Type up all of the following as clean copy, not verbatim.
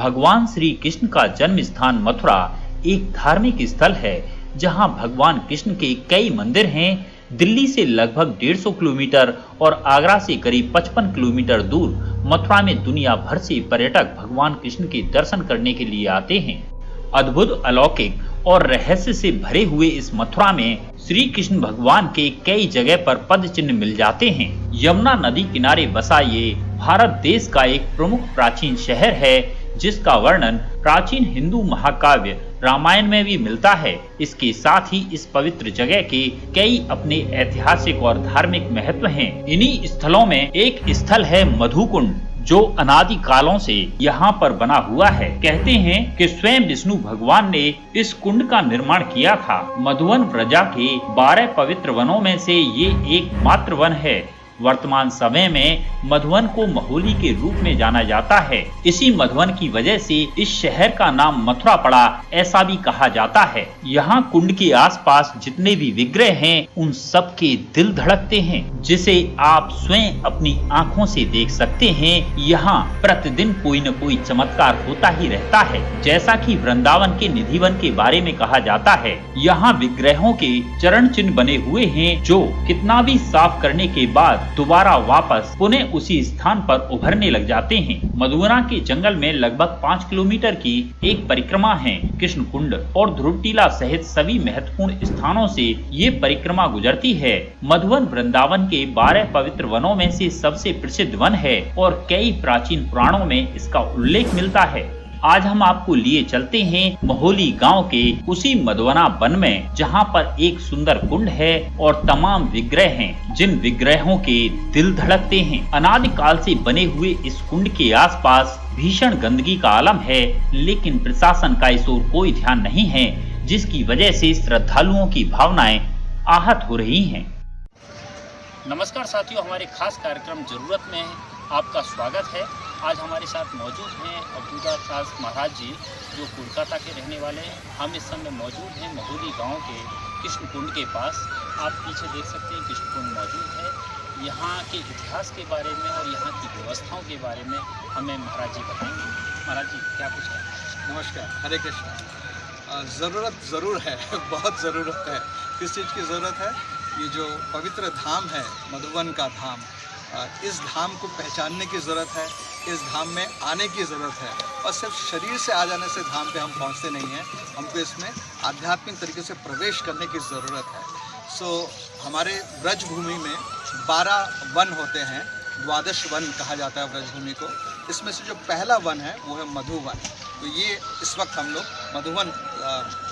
भगवान श्री कृष्ण का जन्म स्थान मथुरा एक धार्मिक स्थल है जहां भगवान कृष्ण के कई मंदिर हैं। दिल्ली से लगभग 150 किलोमीटर और आगरा से करीब 55 किलोमीटर दूर मथुरा में दुनिया भर से पर्यटक भगवान कृष्ण के दर्शन करने के लिए आते हैं। अद्भुत, अलौकिक और रहस्य से भरे हुए इस मथुरा में श्री कृष्ण भगवान के कई जगह पर पद चिन्ह मिल जाते हैं। यमुना नदी किनारे बसा ये भारत देश का एक प्रमुख प्राचीन शहर है, जिसका वर्णन प्राचीन हिंदू महाकाव्य रामायण में भी मिलता है। इसके साथ ही इस पवित्र जगह के कई अपने ऐतिहासिक और धार्मिक महत्व हैं। इन्हीं स्थलों में एक स्थल है मधुकुंड, जो अनादि कालों से यहाँ पर बना हुआ है। कहते हैं कि स्वयं विष्णु भगवान ने इस कुंड का निर्माण किया था। मधुवन व्रजा के 12 पवित्र वनों में से ये एकमात्र वन है। वर्तमान समय में मधुवन को महोली के रूप में जाना जाता है। इसी मधुवन की वजह से इस शहर का नाम मथुरा पड़ा, ऐसा भी कहा जाता है। यहाँ कुंड के आसपास जितने भी विग्रह हैं, उन सब के दिल धड़कते हैं, जिसे आप स्वयं अपनी आँखों से देख सकते हैं। यहाँ प्रतिदिन कोई न कोई चमत्कार होता ही रहता है। जैसा कि वृंदावन के निधिवन के बारे में कहा जाता है, यहाँ विग्रहों के चरण चिन्ह बने हुए हैं, जो कितना भी साफ करने के बाद दोबारा वापस पुनः उसी स्थान पर उभरने लग जाते हैं। मधुबना के जंगल में लगभग 5 किलोमीटर की एक परिक्रमा है। कृष्ण कुंड और ध्रुव टीला सहित सभी महत्वपूर्ण स्थानों से ये परिक्रमा गुजरती है। मधुवन वृंदावन के 12 पवित्र वनों में से सबसे प्रसिद्ध वन है और कई प्राचीन पुराणों में इसका उल्लेख मिलता है। आज हम आपको लिए चलते हैं महोली गांव के उसी मधुवना वन में, जहां पर एक सुंदर कुंड है और तमाम विग्रह हैं, जिन विग्रहों के दिल धड़कते हैं। अनादिकाल से बने हुए इस कुंड के आसपास भीषण गंदगी का आलम है, लेकिन प्रशासन का इस ओर कोई ध्यान नहीं है, जिसकी वजह से श्रद्धालुओं की भावनाएं आहत हो रही हैं। नमस्कार साथियों, हमारे खास कार्यक्रम जरूरत में आपका स्वागत है। आज हमारे साथ मौजूद हैं अब्दुल्लादास महाराज जी, जो कोलकाता के रहने वाले हैं। हम इस समय मौजूद हैं महोली गांव के कृष्ण कुंड के पास। आप पीछे देख सकते हैं कृष्ण कुंड मौजूद है। यहाँ के इतिहास के बारे में और यहाँ की व्यवस्थाओं के बारे में हमें महाराज जी बताएंगे। महाराज जी, क्या कुछ है? नमस्कार, हरे कृष्ण। ज़रूरत ज़रूर है बहुत ज़रूरत है। किस चीज़ की ज़रूरत है? ये जो पवित्र धाम है, मधुवन का धाम, इस धाम को पहचानने की ज़रूरत है, इस धाम में आने की ज़रूरत है। और सिर्फ शरीर से आ जाने से धाम पे हम पहुंचते नहीं हैं, हमको इसमें आध्यात्मिक तरीके से प्रवेश करने की ज़रूरत है। हमारे ब्रज भूमि में 12 वन होते हैं, द्वादश वन कहा जाता है ब्रज भूमि को। इसमें से जो पहला वन है वो है मधुवन। तो ये इस वक्त हम लोग मधुवन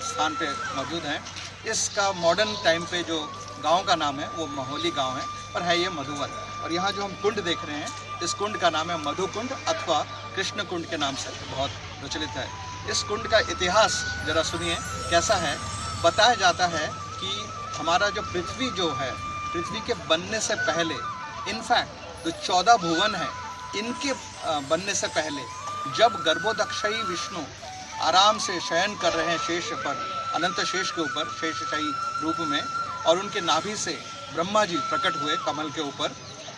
स्थान पे मौजूद हैं। इसका मॉडर्न टाइम पे जो गांव का नाम है वो महोली गांव है, पर है ये मधुवन। और यहाँ जो हम कुंड देख रहे हैं, इस कुंड का नाम है मधुकुंड अथवा कृष्ण कुंड के नाम से बहुत प्रचलित है। इस कुंड का इतिहास जरा सुनिए कैसा है। बताया जाता है कि हमारा जो पृथ्वी जो है, पृथ्वी के बनने से पहले, इनफैक्ट जो 14 भुवन है, इनके बनने से पहले जब गर्भोदक्षयी विष्णु आराम से शयन कर रहे हैं शेष पर, अनंत शेष के ऊपर, शेषशाही रूप में, और उनके नाभि से ब्रह्मा जी प्रकट हुए कमल के ऊपर,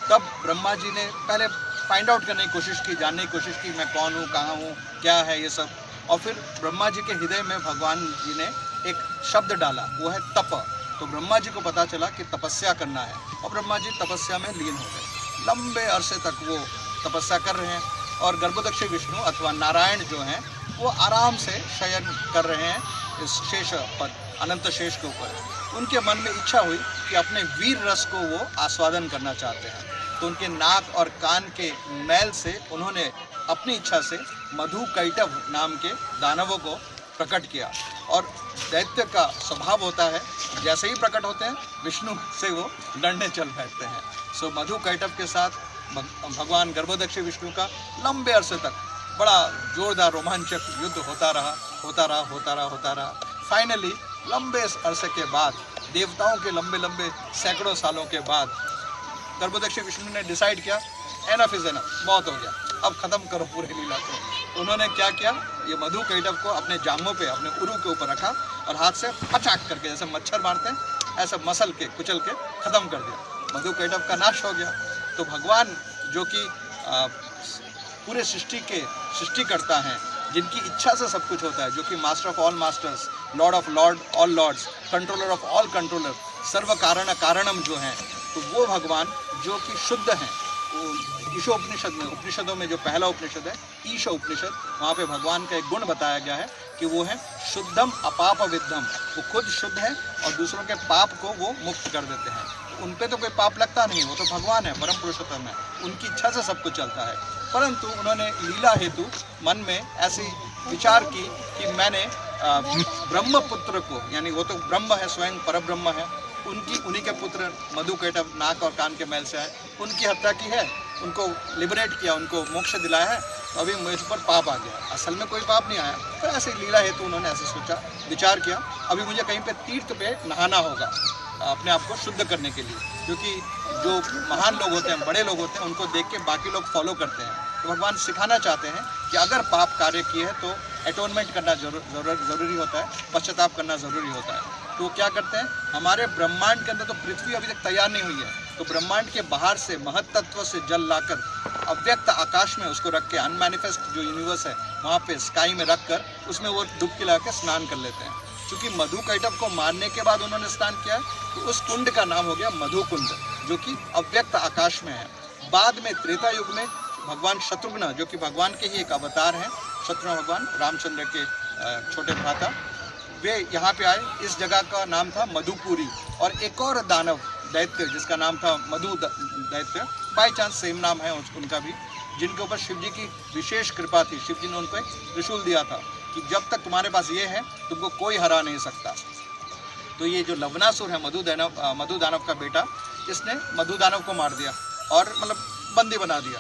तब ब्रह्मा जी ने पहले फाइंड आउट करने की कोशिश की, जानने की कोशिश की मैं कौन हूँ, कहाँ हूँ, क्या है ये सब। और फिर ब्रह्मा जी के हृदय में भगवान जी ने एक शब्द डाला, वो है तप। तो ब्रह्मा जी को पता चला कि तपस्या करना है, और ब्रह्मा जी तपस्या में लीन हो गए। लंबे अरसे तक वो तपस्या कर रहे हैं, और गर्भोदक्षी विष्णु अथवा नारायण जो हैं वो आराम से शयन कर रहे हैं इस शेष पर, अनंत शेष के ऊपर। उनके मन में इच्छा हुई कि अपने वीर रस को वो आस्वादन करना चाहते हैं। तो उनके नाक और कान के मैल से उन्होंने अपनी इच्छा से मधु कैटव नाम के दानवों को प्रकट किया। और दैत्य का स्वभाव होता है, जैसे ही प्रकट होते हैं विष्णु से वो लड़ने चल बैठते हैं। मधु कैटव के साथ भगवान गर्भोदक्षी विष्णु का लंबे अरसे तक बड़ा जोरदार रोमांचक युद्ध होता रहा। फाइनली लंबे अरसे के बाद, देवताओं के लंबे सैकड़ों सालों के बाद, गर्भोदक्षी विष्णु ने डिसाइड किया एनफ इज एनफ, बहुत हो गया, अब ख़त्म करो पूरे लीला को। उन्होंने क्या किया, ये मधु कैटव को अपने जांघों पे, अपने उरु के ऊपर रखा और हाथ से फटाक करके, जैसे मच्छर मारते हैं ऐसा मसल के, कुचल के ख़त्म कर दिया। मधु कैटव का नाश हो गया। तो भगवान जो कि पूरे सृष्टि के सृष्टिकर्ता हैं, जिनकी इच्छा से सब कुछ होता है, जो कि master of all masters, lord of lord, all lords, controller of all controller, सर्व कारण कारणम जो हैं, तो वो भगवान जो कि शुद्ध हैं। वो ईशोपनिषद में, उपनिषदों में जो पहला उपनिषद है ईश उपनिषद, वहाँ पे भगवान का एक गुण बताया गया है कि वो है शुद्धम अपाप विद्धम। वो खुद शुद्ध है और दूसरों के पाप को वो मुक्त कर देते हैं। उन पे तो कोई पाप लगता नहीं, वो तो भगवान है, परम पुरुषोत्तम है, उनकी इच्छा से सब कुछ चलता है। परंतु उन्होंने लीला हेतु मन में ऐसी विचार की कि मैंने ब्रह्मपुत्र को, यानी वो तो ब्रह्म है, स्वयं परब्रह्म है, उन्हीं के पुत्र मधुकैटभ नाक और कान के मैल से आए, उनकी हत्या की है, उनको लिबरेट किया, उनको मोक्ष दिलाया है, तो अभी मुझ पर पाप आ गया। असल में कोई पाप नहीं आया, तो ऐसे लीला हेतु उन्होंने ऐसे सोचा, विचार किया, अभी मुझे कहीं पे तीर्थ पे नहाना होगा अपने आप को शुद्ध करने के लिए, क्योंकि जो महान लोग होते हैं, बड़े लोग होते हैं, उनको देख के बाकी लोग फॉलो करते हैं। तो भगवान सिखाना चाहते हैं कि अगर पाप कार्य किए हैं तो एटोनमेंट करना ज़रूरी होता है, पश्चाताप करना ज़रूरी होता है। तो क्या करते हैं, हमारे ब्रह्मांड के अंदर तो पृथ्वी अभी तक तैयार नहीं हुई है, तो ब्रह्मांड के बाहर से महत्त्व से जल लाकर अव्यक्त आकाश में उसको रख के, अनमैनिफेस्ट जो यूनिवर्स है वहाँ पे स्काई में रख कर उसमें वो डुबकी लगा के स्नान कर लेते हैं। क्योंकि मधुकैटभ को मारने के बाद उन्होंने स्नान किया है, तो उस कुंड का नाम हो गया मधुकुंड, जो कि अव्यक्त आकाश में है। बाद में त्रेता युग में भगवान शत्रुघ्न, जो कि भगवान के ही एक अवतार हैं, शत्रुघ्न भगवान रामचंद्र के छोटे भ्राता, वे यहाँ पे आए। इस जगह का नाम था मधुपुरी। और एक और दानव दैत्य जिसका नाम था मधु दैत्य, बाई चांस सेम नाम है उनका भी, जिनके ऊपर शिव जी की विशेष कृपा थी। शिव जी ने उनको एक त्रिशूल दिया था कि जब तक तुम्हारे पास ये है तुमको कोई हरा नहीं सकता। तो ये जो लवनासुर है, मधु दानव का बेटा, इसने मधु दानव को मार दिया और मतलब बंदी बना दिया,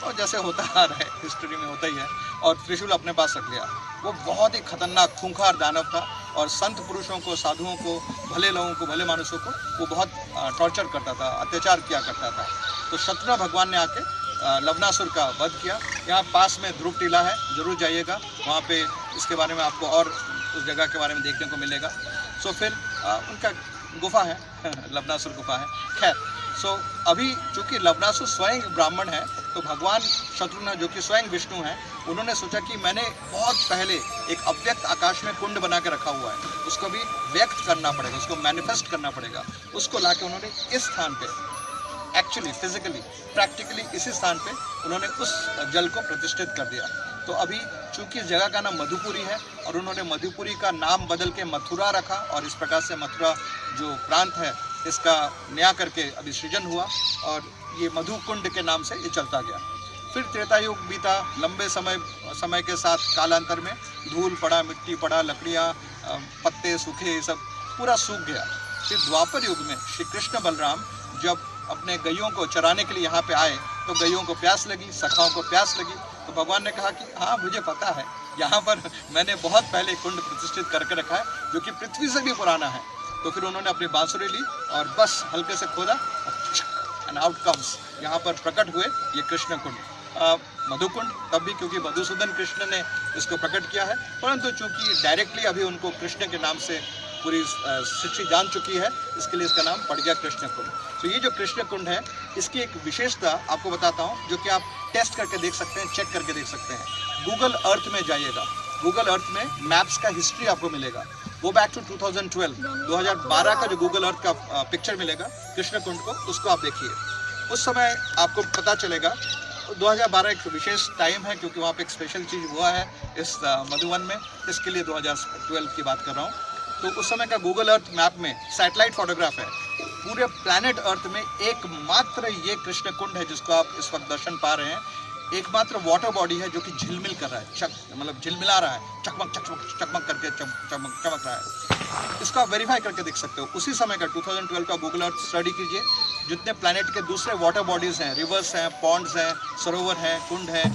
और जैसे होता आ रहा है, हिस्ट्री में होता ही है, और त्रिशूल अपने पास रख लिया। वो बहुत ही खतरनाक खूंखार दानव था, और संत पुरुषों को, साधुओं को, भले लोगों को, भले मानुषों को वो बहुत टॉर्चर करता था, अत्याचार किया करता था। तो शत्रुघ्न भगवान ने आके लवनासुर का वध किया। यहाँ पास में ध्रुव टीला है, जरूर जाइएगा, वहाँ पे इसके बारे में आपको और उस जगह के बारे में देखने को मिलेगा। सो फिर उनका गुफा है लवनासुर गुफा है। खैर, सो अभी चूँकि लवनासुर स्वयं ब्राह्मण है, तो भगवान शत्रुघ्न जो कि स्वयं विष्णु हैं, उन्होंने सोचा कि मैंने बहुत पहले एक अव्यक्त आकाश में कुंड बना के रखा हुआ है, उसको भी व्यक्त करना पड़ेगा, उसको मैनिफेस्ट करना पड़ेगा। उसको लाके उन्होंने इस स्थान पे, एक्चुअली फिजिकली प्रैक्टिकली इसी स्थान पे उन्होंने उस जल को प्रतिष्ठित कर दिया। तो अभी चूंकि इस जगह का नाम मधुपुरी है, और उन्होंने मधुपुरी का नाम बदल के मथुरा रखा, और इस प्रकार से मथुरा जो प्रांत है इसका नया करके अभी सृजन हुआ, और ये मधुकुंड के नाम से ये चलता गया। फिर त्रेता युग बीता, लंबे समय के साथ कालांतर में धूल पड़ा, मिट्टी पड़ा, लकड़ियाँ, पत्ते सूखे, ये सब पूरा सूख गया। फिर द्वापर युग में श्री कृष्ण बलराम जब अपने गैयों को चराने के लिए यहाँ पे आए, तो गैयों को प्यास लगी, सखाओं को प्यास लगी, तो भगवान ने कहा कि हाँ, मुझे पता है, यहाँ पर मैंने बहुत पहले कुंड प्रतिष्ठित करके रखा है, जो कि पृथ्वी से भी पुराना है। तो फिर उन्होंने अपनी बांसुरी ली और बस हल्के से खोदा, एंड आउट कम्स, यहाँ पर प्रकट हुए ये कृष्ण कुंड, मधुकुंड। तब भी क्योंकि मधुसूदन कृष्ण ने इसको प्रकट किया है, परंतु चूंकि डायरेक्टली अभी उनको कृष्ण के नाम से पूरी सृष्टि जान चुकी है, इसके लिए इसका नाम पड़ गया कृष्ण कुंड। तो ये जो कृष्ण कुंड है, इसकी एक विशेषता आपको बताता हूँ, जो कि आप टेस्ट करके देख सकते हैं, चेक करके देख सकते हैं। गूगल अर्थ में जाइएगा, गूगल अर्थ में मैप्स का हिस्ट्री आपको मिलेगा। गो बैक टू 2012 का जो गूगल अर्थ का पिक्चर मिलेगा कृष्ण कुंड को, उसको आप देखिए। उस समय आपको पता चलेगा 2012 एक विशेष टाइम है, क्योंकि वहाँ पे एक स्पेशल चीज़ हुआ है इस मधुवन में, इसके लिए 2012 की बात कर रहा हूँ। तो उस समय का गूगल अर्थ मैप में सैटेलाइट फोटोग्राफ है, पूरे प्लैनेट अर्थ में एकमात्र ये कृष्ण कुंड है जिसको आप इस वक्त दर्शन पा रहे हैं। एकमात्र वाटर बॉडी है जो कि झिलमिल कर रहा है, मतलब झिलमिला रहा है, चकमक चकमक चकमक करके चमक रहा है। इसको आप वेरीफाई करके देख सकते हो। उसी समय का 2012 का गूगल अर्थ स्टडी कीजिए, जितने प्लैनेट के दूसरे वाटर बॉडीज़ हैं, रिवर्स हैं, पॉन्ड्स हैं, सरोवर हैं, कुंड हैं,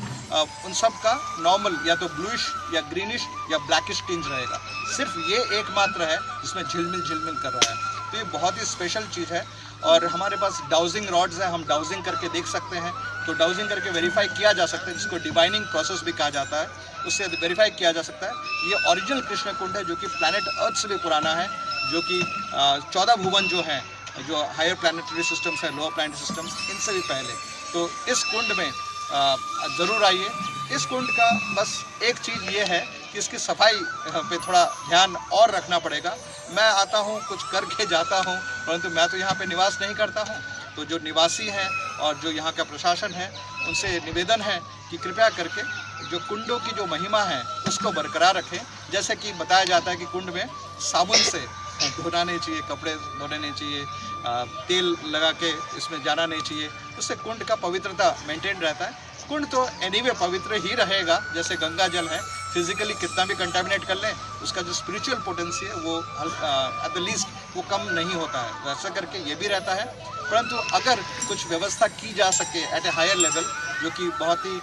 उन सब का नॉर्मल या तो ब्लूइश या ग्रीनिश या ब्लैकिश टिंज रहेगा। सिर्फ ये एकमात्र है जिसमें झिलमिल कर रहा है। तो ये बहुत ही स्पेशल चीज़ है। और हमारे पास डाउजिंग रॉड्स हैं, हम डाउजिंग करके देख सकते हैं। तो डाउजिंग करके वेरीफाई किया जा सकता है, जिसको डिवाइनिंग प्रोसेस भी कहा जाता है, उससे वेरीफाई किया जा सकता है। ये ओरिजिनल कृष्ण कुंड है, जो कि प्लैनेट अर्थ से भी पुराना है, जो कि 14 भुवन जो हैं, जो हायर प्लैनेटरी सिस्टम्स हैं, लोअर प्लैनेटरी सिस्टम्स, इनसे भी पहले। तो इस कुंड में ज़रूर आइए। इस कुंड का बस एक चीज़ ये है कि इसकी सफाई पे थोड़ा ध्यान और रखना पड़ेगा। मैं आता हूँ, कुछ करके जाता हूँ, परंतु मैं तो यहाँ पे निवास नहीं करता हूँ। तो जो निवासी हैं और जो यहाँ का प्रशासन है, उनसे निवेदन है कि कृपया करके जो कुंडों की जो महिमा है उसको बरकरार रखें। जैसे कि बताया जाता है कि कुंड में साबुन से धोना नहीं चाहिए, कपड़े धोने नहीं चाहिए, तेल लगा के इसमें जाना नहीं चाहिए, उससे कुंड का पवित्रता मेंटेन रहता है। कुंड तो एनीवे पवित्र ही रहेगा, जैसे गंगा जल है, फिजिकली कितना भी कंटामिनेट कर लें, उसका जो स्पिरिचुअल पोटेंसी है वो एट द लीस्ट वो कम नहीं होता है, वैसा करके ये भी रहता है। परंतु अगर कुछ व्यवस्था की जा सके एट ए हायर लेवल, जो कि बहुत ही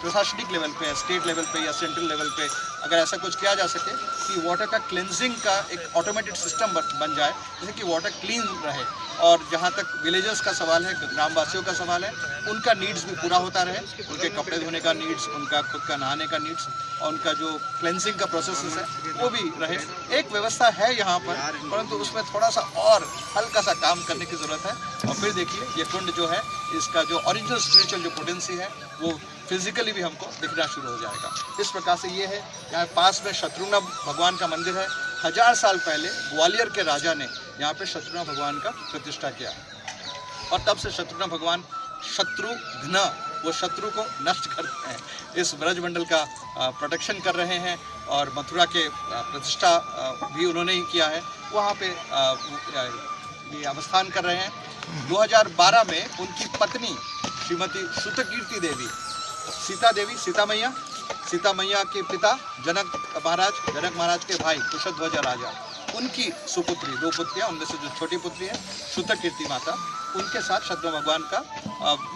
प्रशासनिक लेवल पे, स्टेट लेवल पे या सेंट्रल लेवल पे, अगर ऐसा कुछ किया जा सके कि वाटर का क्लेंजिंग का एक ऑटोमेटेड सिस्टम बन जाए, जैसे कि वाटर क्लीन रहे। और जहाँ तक विलेजर्स का सवाल है, ग्रामवासियों का सवाल है, उनका नीड्स भी पूरा होता रहे, उनके कपड़े धोने का नीड्स, उनका खुद का नहाने का नीड्स और उनका जो क्लेंजिंग का प्रोसेस है वो भी रहे। एक व्यवस्था है यहाँ पर, परंतु उसमें थोड़ा सा और हल्का सा काम करने की ज़रूरत है। और फिर देखिए ये कुंड जो है, इसका जो ओरिजिनल स्पिरिचुअल जो पोटेंसी है वो फिजिकली भी हमको दिखना शुरू हो जाएगा। इस प्रकार से ये है। यहाँ पास में शत्रुघ्न भगवान का मंदिर है। 1000 साल पहले ग्वालियर के राजा ने यहाँ पे शत्रुघ्न भगवान का प्रतिष्ठा किया और तब से शत्रुघ्न भगवान शत्रुघ्न, वो शत्रु को नष्ट करते हैं, इस ब्रजमंडल का प्रोटेक्शन कर रहे हैं। और मथुरा के प्रतिष्ठा भी उन्होंने ही किया है, वहाँ पे ये अवस्थान कर रहे हैं। 2012 में उनकी पत्नी श्रीमती श्रुतकीर्ति देवी, सीता मैया के पिता जनक महाराज के भाई कुशध्वज राजा, उनकी सुपुत्री, 2 पुत्रियाँ, उनमें से जो छोटी पुत्री है श्रुतकीर्ति माता, उनके साथ शत्रुघ्न भगवान का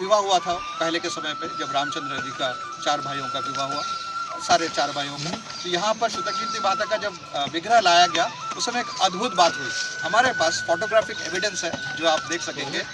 विवाह हुआ था पहले के समय पे, जब रामचंद्र जी का 4 भाइयों का विवाह हुआ, सारे 4 भाइयों का। तो यहाँ पर श्रुतकीर्ति माता का जब विग्रह लाया गया, उस समय एक अद्भुत बात हुई। हमारे पास फोटोग्राफिक एविडेंस है जो आप देख सकेंगे।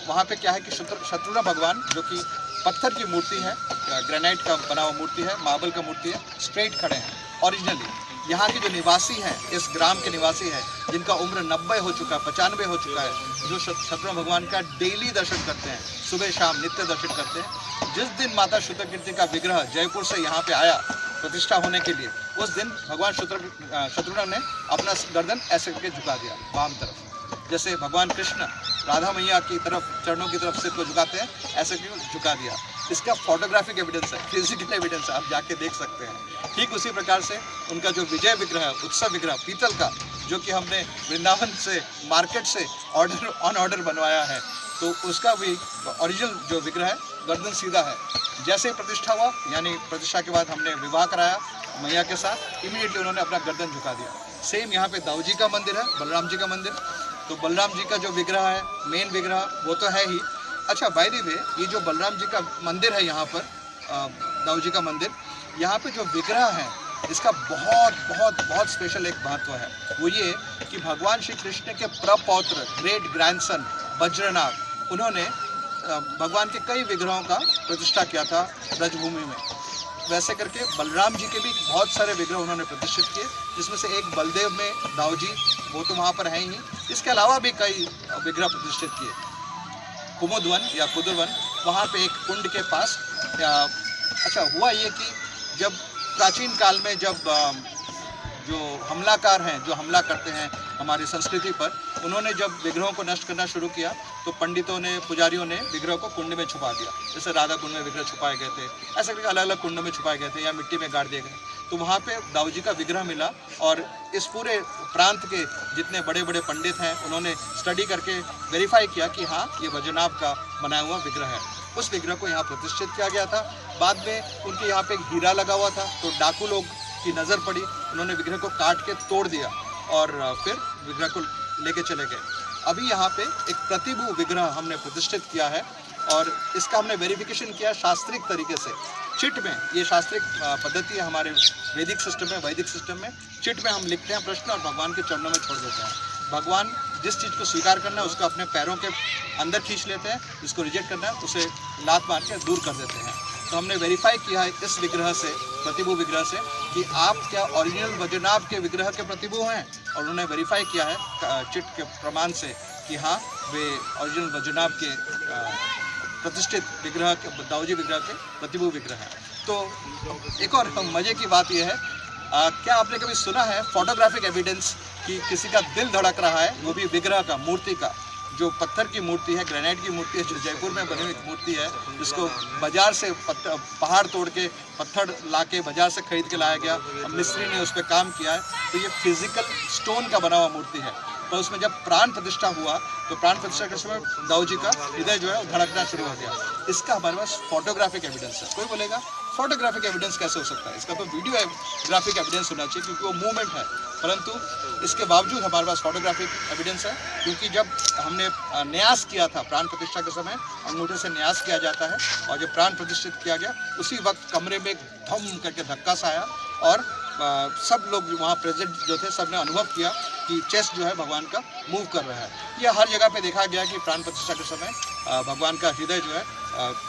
वहाँ पे क्या है कि शत्रुघ्न भगवान, जो कि पत्थर की मूर्ति है, ग्रेनाइट का बना हुआ मूर्ति है, मार्बल का मूर्ति है, स्ट्रेट खड़े हैं ओरिजिनली। यहाँ के जो निवासी हैं, इस ग्राम के निवासी हैं, जिनका उम्र 90 हो चुका है, 95 हो चुका है, जो शत्रुघ्न भगवान का डेली दर्शन करते हैं, सुबह शाम नित्य दर्शन करते हैं। जिस दिन माता श्रुतकीर्ति का विग्रह जयपुर से यहाँ पे आया प्रतिष्ठा होने के लिए, उस दिन भगवान शत्रुघ्न ने अपना गर्दन ऐसे करके झुका दिया वाम तरफ, जैसे भगवान कृष्ण राधा मैया की तरफ, चरणों की तरफ सिर को झुकाते हैं, ऐसे क्यों झुका दिया। इसका फोटोग्राफिक एविडेंस है, फिजिकल एविडेंस है, आप जाके देख सकते हैं। ठीक उसी प्रकार से उनका जो विजय विग्रह है, उत्सव विग्रह पीतल का, जो कि हमने वृंदावन से, मार्केट से ऑर्डर बनवाया है, तो उसका भी ओरिजिनल जो विग्रह है, गर्दन सीधा है। जैसे प्रतिष्ठा हुआ, यानी प्रतिष्ठा के बाद हमने विवाह कराया मैया के साथ, इमीडिएटली उन्होंने अपना गर्दन झुका दिया। सेम यहाँ पे दाऊ जी का मंदिर है, बलराम जी का मंदिर। तो बलराम जी का जो विग्रह है, मेन विग्रह, वो तो है ही। अच्छा, बाय द वे, ये जो बलराम जी का मंदिर है यहाँ पर, दाऊ जी का मंदिर, यहाँ पे जो विग्रह है, इसका बहुत स्पेशल एक महत्व है। वो ये कि भगवान श्री कृष्ण के प्रपौत्र, ग्रेट ग्रैंडसन वज्रनाभ, उन्होंने भगवान के कई विग्रहों का प्रतिष्ठा किया था ब्रजभूमि में। वैसे करके बलराम जी के भी बहुत सारे विग्रह उन्होंने प्रतिष्ठित किए, जिसमें से एक बलदेव में दाऊ जी, वो तो वहाँ पर है ही। इसके अलावा भी कई विग्रह प्रतिष्ठित किए। कुमुदवन या कुदुरवन, वहाँ पे एक कुंड के पास। अच्छा, हुआ ये कि जब प्राचीन काल में जब जो हमलाकार हैं, जो हमला करते हैं हमारी संस्कृति पर, उन्होंने जब विग्रहों को नष्ट करना शुरू किया, तो पंडितों ने, पुजारियों ने विग्रह को कुंड में छुपा दिया। जैसे राधा कुंड में विग्रह छुपाए गए थे, ऐसे करके अलग अलग कुंडों में छुपाए गए थे या मिट्टी में गाड़ दिए गए। तो वहाँ पे दाऊ जी का विग्रह मिला और इस पूरे प्रांत के जितने बड़े बड़े पंडित हैं, उन्होंने स्टडी करके वेरीफाई किया कि हाँ, ये वज्रनाभ का बनाया हुआ विग्रह है। उस विग्रह को यहाँ प्रतिष्ठित किया गया था। बाद में उनके यहाँ पे एक हीरा लगा हुआ था, तो डाकू लोग की नज़र पड़ी, उन्होंने विग्रह को काट के तोड़ दिया और फिर विग्रह को लेके चले गए। अभी यहाँ पे एक प्रतिभू विग्रह हमने प्रतिष्ठित किया है और इसका हमने वेरिफिकेशन किया शास्त्रिक तरीके से। चिट में, ये शास्त्रिक पद्धति है हमारे वैदिक सिस्टम में, वैदिक सिस्टम में, चिट में हम लिखते हैं प्रश्न और भगवान के चरणों में छोड़ देते हैं। भगवान जिस चीज़ को स्वीकार करना है उसको अपने पैरों के अंदर खींच लेते हैं, जिसको रिजेक्ट करना है उसे लात मार के दूर कर देते हैं। तो हमने वेरीफाई किया है इस विग्रह से, प्रतिभू विग्रह से, कि आप क्या ओरिजिनल वज्रनाभ के विग्रह के प्रतिभू हैं, और उन्होंने वेरीफाई किया है चिट के प्रमाण से कि हाँ, वे ओरिजिनल वज्रनाभ के प्रतिष्ठित विग्रह दाऊजी विग्रह के प्रतिभू विग्रह है। तो एक और मज़े की बात यह है, क्या आपने कभी सुना है फोटोग्राफिक एविडेंस कि किसी का दिल धड़क रहा है, वो भी विग्रह का, मूर्ति का, जो पत्थर की मूर्ति है, ग्रेनाइट की मूर्ति है, जो जयपुर में बनी हुई मूर्ति है, जिसको बाजार से पहाड़ तोड़ के पत्थर लाके बाजार से खरीद के लाया गया, अब मिस्त्री ने उस पर काम किया है। तो ये फिजिकल स्टोन का बना हुआ मूर्ति है। तो उसमें जब प्राण प्रतिष्ठा हुआ तो प्राण प्रतिष्ठा के समय दाऊजी का हृदय जो है वो धड़कना शुरू हो गया। इसका हमारे पास फोटोग्राफिक एविडेंस है। कोई बोलेगा फोटोग्राफिक एविडेंस कैसे हो सकता है, इसका तो वीडियो ग्राफिक एविडेंस होना चाहिए क्योंकि वो मूवमेंट है। परंतु इसके बावजूद हमारे पास फोटोग्राफिक एविडेंस है क्योंकि जब हमने न्यास किया था प्राण प्रतिष्ठा के समय, अंगूठे से न्यास किया जाता है, और जब प्राण प्रतिष्ठित किया गया उसी वक्त कमरे में एक धम करके धक्का सा आया और सब लोग वहाँ प्रेजेंट जो थे सब ने अनुभव किया कि चेस्ट जो है भगवान का मूव कर रहा है। यह हर जगह पे देखा गया कि प्राण प्रतिष्ठा के समय भगवान का हृदय जो है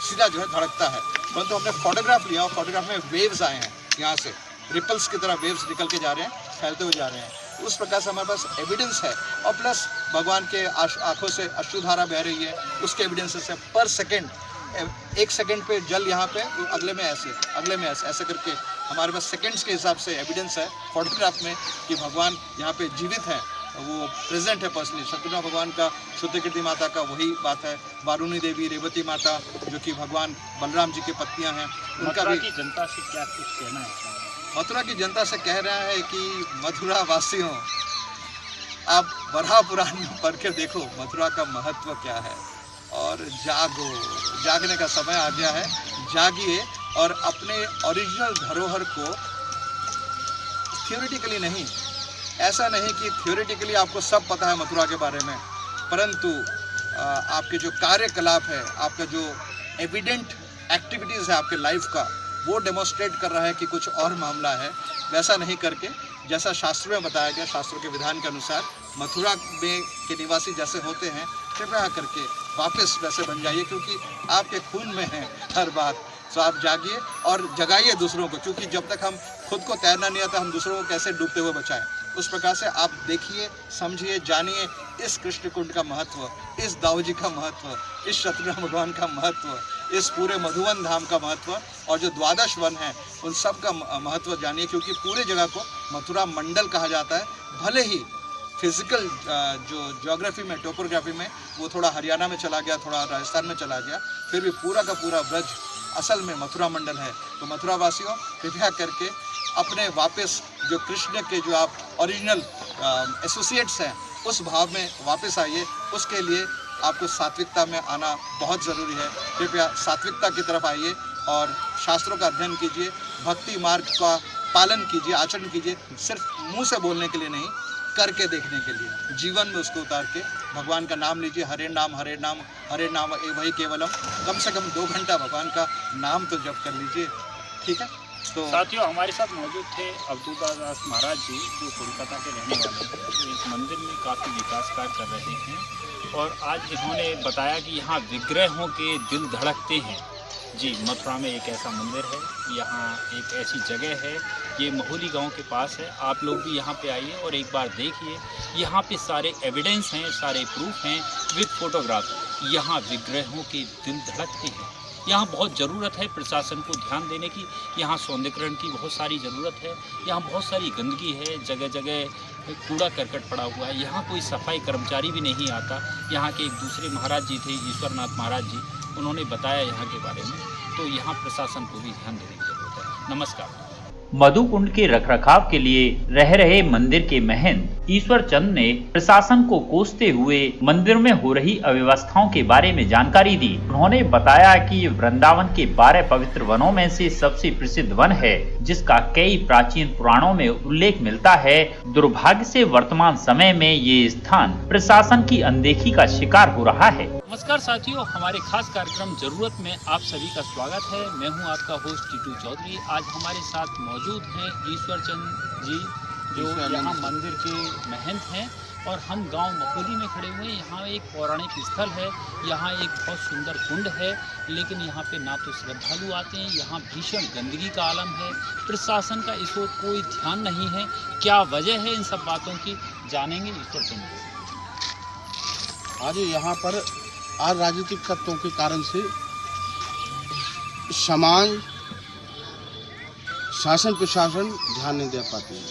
सीधा जो है धड़कता है। परंतु हमने फोटोग्राफ लिया और फोटोग्राफ में वेव्स आए हैं, यहाँ से रिपल्स की तरह वेव्स निकल के जा रहे हैं, फैलते हुए जा रहे हैं। उस प्रकार से हमारे पास एविडेंस है और प्लस भगवान के आँखों से अश्रुधारा बह रही है, उसके एविडेंसेस है। पर सेकेंड 1 सेकेंड पे जल यहाँ पे, अगले में ऐसे, अगले में ऐसे, ऐसे करके हमारे पास सेकेंड्स के हिसाब से एविडेंस है फोटोग्राफ में कि भगवान यहाँ पे जीवित है, वो प्रेजेंट है पर्सनली। शत्रुघ्न भगवान का, शुद्धकीर्ति माता का वही बात है, वारुणी देवी, रेवती माता जो कि भगवान बलराम जी की पत्नियाँ हैं, उनका भी। की जनता से क्या कुछ कहना है? मथुरा की जनता से कह रहा है कि मथुरा वासियों, आप वराह पुराण में पढ़ के देखो मथुरा का महत्व क्या है और जागो, जागने का समय आ गया है। जागिए और अपने ओरिजिनल धरोहर को थ्योरेटिकली नहीं, ऐसा नहीं कि थ्योरेटिकली आपको सब पता है मथुरा के बारे में, परंतु आपके जो कार्यकलाप है, आपका जो एविडेंट एक्टिविटीज़ है आपके लाइफ का, वो डेमोस्ट्रेट कर रहा है कि कुछ और मामला है। वैसा नहीं करके जैसा शास्त्र में बताया गया, शास्त्रों के विधान के अनुसार मथुरा में के निवासी जैसे होते हैं, कृपया करके वापस वैसे बन जाइए क्योंकि आपके खून में है हर बात। तो आप जागिए और जगाइए दूसरों को, क्योंकि जब तक हम खुद को तैरना नहीं आता हम दूसरों को कैसे डूबते हुए बचाएं। उस प्रकार से आप देखिए, समझिए, जानिए इस कृष्ण कुंड का महत्व, इस दाऊजी का महत्व, इस शत्रुघ्न भगवान का महत्व, इस पूरे मधुवन धाम का महत्व और जो 12 वन हैं उन सब का महत्व जानिए, क्योंकि पूरे जगह को मथुरा मंडल कहा जाता है। भले ही फिजिकल जो ज्योग्राफी में, टोपोग्राफी में वो थोड़ा हरियाणा में चला गया, थोड़ा राजस्थान में चला गया, फिर भी पूरा का पूरा ब्रज असल में मथुरा मंडल है। तो मथुरा वासियों, कृपया करके अपने वापस जो कृष्ण के जो आप ओरिजिनल एसोसिएट्स हैं उस भाव में वापस आइए। उसके लिए आपको सात्विकता में आना बहुत ज़रूरी है। कृपया सात्विकता की तरफ आइए और शास्त्रों का अध्ययन कीजिए, भक्ति मार्ग का पालन कीजिए, आचरण कीजिए, सिर्फ मुंह से बोलने के लिए नहीं, करके देखने के लिए, जीवन में उसको उतार के भगवान का नाम लीजिए। हरे नाम हरे नाम हरे नाम वही केवलम। कम से कम 2 घंटा भगवान का नाम तो जप कर लीजिए, ठीक है। तो साथियों, हमारे साथ मौजूद थे अवधूतदास महाराज जी, जो कोलकाता के रहने वाले हैं। तो इस मंदिर में काफ़ी विकास कार्य कर रहे हैं और आज इन्होंने बताया कि यहाँ विग्रहों के दिल धड़कते हैं। जी, मथुरा में एक ऐसा मंदिर है, यहाँ एक ऐसी जगह है, ये महोली गांव के पास है। आप लोग भी यहाँ पे आइए और एक बार देखिए, यहाँ पे सारे एविडेंस हैं, सारे प्रूफ हैं विद फोटोग्राफ। यहाँ विग्रहों के दिल धड़कते हैं। यहाँ बहुत ज़रूरत है प्रशासन को ध्यान देने की। यहाँ सौंदर्यीकरण की बहुत सारी ज़रूरत है। यहाँ बहुत सारी गंदगी है, जगह जगह कूड़ा करकट पड़ा हुआ है। यहाँ कोई सफाई कर्मचारी भी नहीं आता। यहाँ के एक दूसरे महाराज जी थे, ईश्वरनाथ महाराज जी, उन्होंने बताया यहाँ के बारे में। तो यहाँ प्रशासन को भी ध्यान देने की ज़रूरत है। नमस्कार। मधु कुंड के रखरखाव के लिए रह रहे मंदिर के महंत ईश्वर चंद ने प्रशासन को कोसते हुए मंदिर में हो रही अव्यवस्थाओं के बारे में जानकारी दी। उन्होंने बताया कि वृंदावन के 12 पवित्र वनों में से सबसे प्रसिद्ध वन है, जिसका कई प्राचीन पुराणों में उल्लेख मिलता है। दुर्भाग्य से वर्तमान समय में ये स्थान प्रशासन की अनदेखी का शिकार हो रहा है। नमस्कार साथियों, हमारे खास कार्यक्रम जरूरत में आप सभी का स्वागत है। मैं हूं आपका होस्ट टीटू चौधरी। आज हमारे साथ मौजूद हैं ईश्वर चंद जी, जो यहाँ मंदिर के महंत हैं, और हम गांव महोली में खड़े हुए हैं। यहाँ एक पौराणिक स्थल है, यहाँ एक बहुत सुंदर कुंड है, लेकिन यहाँ पे ना तो श्रद्धालु आते हैं। यहाँ भीषण गंदगी का आलम है। प्रशासन का इसको कोई ध्यान नहीं है। क्या वजह है इन सब बातों की, जानेंगे ईश्वर चंद जी। आज यहाँ पर आज राजनीतिक तत्वों के कारण से समाज, शासन प्रशासन ध्यान नहीं दे पाते हैं।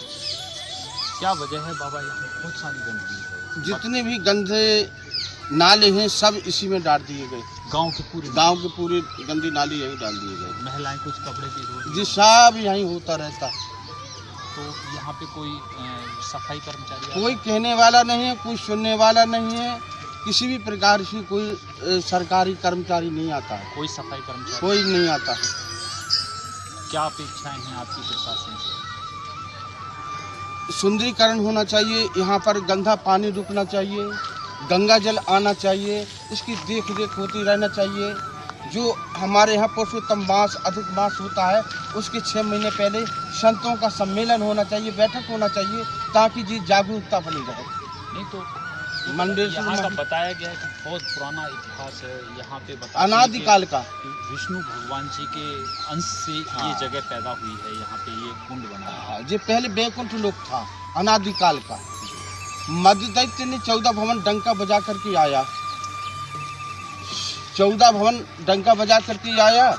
क्या वजह है बाबा, यहाँ बहुत सारी गंदगी है। जितने भी गंदे नाले हैं सब इसी में डाल दिए गए। गांव के पूरे गंदी नाली यहीं डाल दिए गए। महिलाएं कुछ कपड़े भी धो, जी सब यहीं होता रहता। तो यहाँ पे कोई सफाई कर्मचारी कोई कहने वाला नहीं है, कोई सुनने वाला नहीं है, किसी भी प्रकार से कोई सरकारी कर्मचारी नहीं आता है, कोई सफाई कर्मचारी कोई नहीं आता है। क्या अपेक्षाएं हैं आपकी प्रशासन से? सुंदरीकरण होना चाहिए, यहाँ पर गंदा पानी रुकना चाहिए, गंगा जल आना चाहिए, इसकी देख रेख होती रहना चाहिए। जो हमारे यहाँ पुरुषोत्तम मास अधिक मास होता है उसके 6 महीने पहले संतों का सम्मेलन होना चाहिए, बैठक होना चाहिए, ताकि जी जागरूकता बनी रहे। नहीं तो मंदिर यहाँ का बताया गया है कि बहुत पुराना इतिहास है यहाँ पे, अनादिकाल का विष्णु भगवान जी के अंश से ये जगह पैदा हुई है, यहाँ पे ये कुंड बना है। ये पहले बैकुंठ लोक था अनादिकाल का। मध्य दैत्य ने 14 भवन डंका बजा करके आया, 14 भवन डंका बजा करके आया